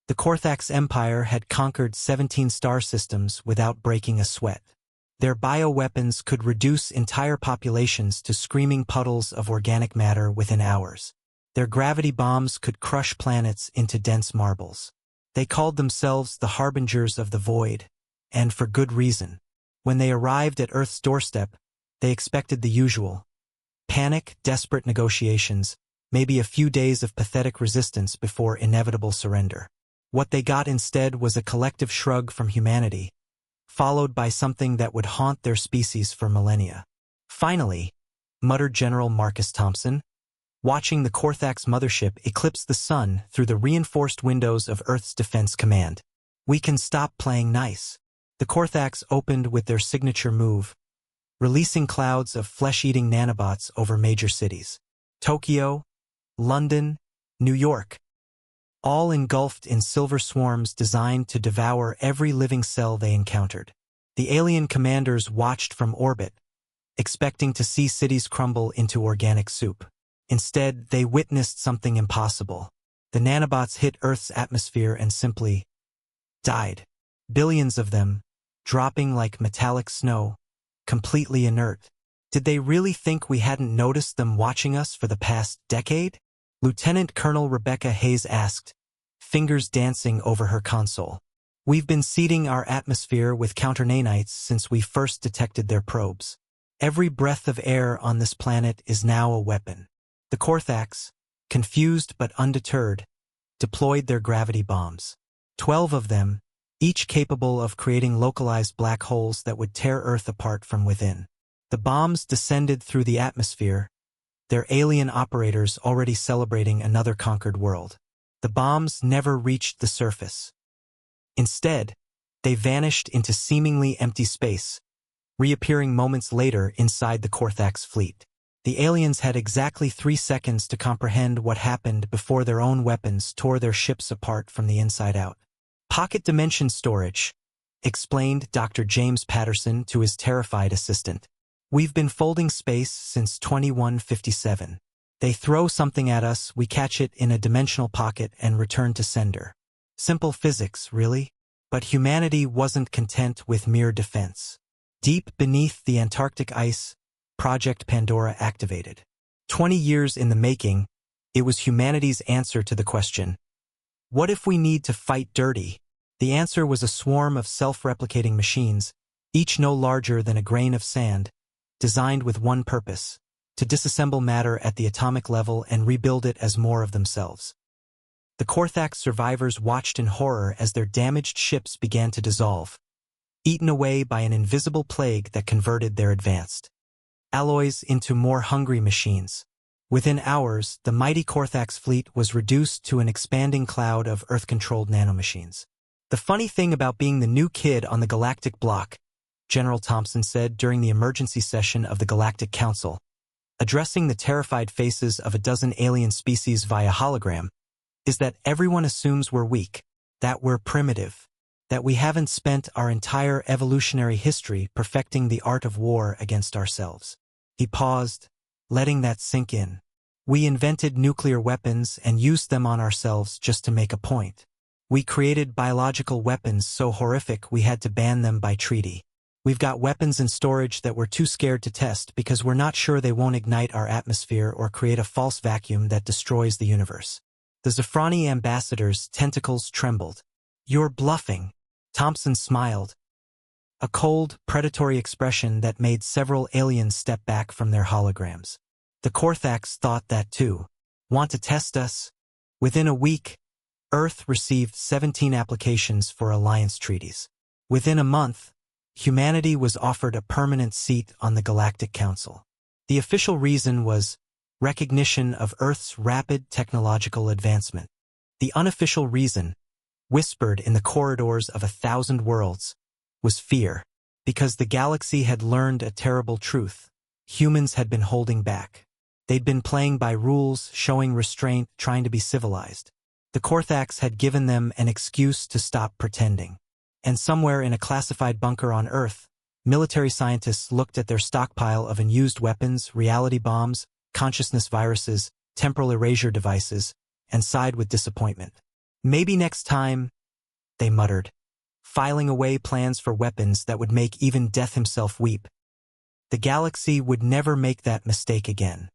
The Korthax Empire had conquered 17 star systems without breaking a sweat. Their bioweapons could reduce entire populations to screaming puddles of organic matter within hours. Their gravity bombs could crush planets into dense marbles. They called themselves the Harbingers of the Void, and for good reason. When they arrived at Earth's doorstep, they expected the usual. Panic, desperate negotiations, maybe a few days of pathetic resistance before inevitable surrender. What they got instead was a collective shrug from humanity, followed by something that would haunt their species for millennia. Finally, muttered General Marcus Thompson, watching the Korthax mothership eclipse the sun through the reinforced windows of Earth's Defense Command. We can stop playing nice. The Korthax opened with their signature move, releasing clouds of flesh-eating nanobots over major cities. Tokyo, London, New York, all engulfed in silver swarms designed to devour every living cell they encountered. The alien commanders watched from orbit, expecting to see cities crumble into organic soup. Instead, they witnessed something impossible. The nanobots hit Earth's atmosphere and simply died. Billions of them, dropping like metallic snow, completely inert. Did they really think we hadn't noticed them watching us for the past decade? Lieutenant Colonel Rebecca Hayes asked, fingers dancing over her console. We've been seeding our atmosphere with counter-nanites since we first detected their probes. Every breath of air on this planet is now a weapon. The Korthax, confused but undeterred, deployed their gravity bombs. 12 of them, each capable of creating localized black holes that would tear Earth apart from within. The bombs descended through the atmosphere, their alien operators already celebrating another conquered world. The bombs never reached the surface. Instead, they vanished into seemingly empty space, reappearing moments later inside the Korthax fleet. The aliens had exactly 3 seconds to comprehend what happened before their own weapons tore their ships apart from the inside out. Pocket dimension storage, explained Dr. James Patterson to his terrified assistant. We've been folding space since 2157. They throw something at us, we catch it in a dimensional pocket and return to sender. Simple physics, really? But humanity wasn't content with mere defense. Deep beneath the Antarctic ice, Project Pandora activated. 20 years in the making, it was humanity's answer to the question, what if we need to fight dirty? The answer was a swarm of self-replicating machines, each no larger than a grain of sand, designed with one purpose, to disassemble matter at the atomic level and rebuild it as more of themselves. The Korthax survivors watched in horror as their damaged ships began to dissolve, eaten away by an invisible plague that converted their advanced alloys into more hungry machines. Within hours, the mighty Korthax fleet was reduced to an expanding cloud of Earth-controlled nanomachines. The funny thing about being the new kid on the galactic block, General Thompson said during the emergency session of the Galactic Council, addressing the terrified faces of a dozen alien species via hologram, is that everyone assumes we're weak, that we're primitive, that we haven't spent our entire evolutionary history perfecting the art of war against ourselves. He paused, letting that sink in. We invented nuclear weapons and used them on ourselves just to make a point. We created biological weapons so horrific we had to ban them by treaty. We've got weapons in storage that we're too scared to test because we're not sure they won't ignite our atmosphere or create a false vacuum that destroys the universe. The Zafrani ambassador's tentacles trembled. You're bluffing. Thompson smiled, a cold, predatory expression that made several aliens step back from their holograms. The Korthax thought that too. Want to test us? Within a week, Earth received 17 applications for alliance treaties. Within a month, humanity was offered a permanent seat on the Galactic Council. The official reason was recognition of Earth's rapid technological advancement. The unofficial reason, whispered in the corridors of 1,000 worlds, was fear, because the galaxy had learned a terrible truth. Humans had been holding back. They'd been playing by rules, showing restraint, trying to be civilized. The Korthax had given them an excuse to stop pretending. And somewhere in a classified bunker on Earth, military scientists looked at their stockpile of unused weapons, reality bombs, consciousness viruses, temporal erasure devices, and sighed with disappointment. Maybe next time, they muttered, filing away plans for weapons that would make even Death himself weep. The galaxy would never make that mistake again.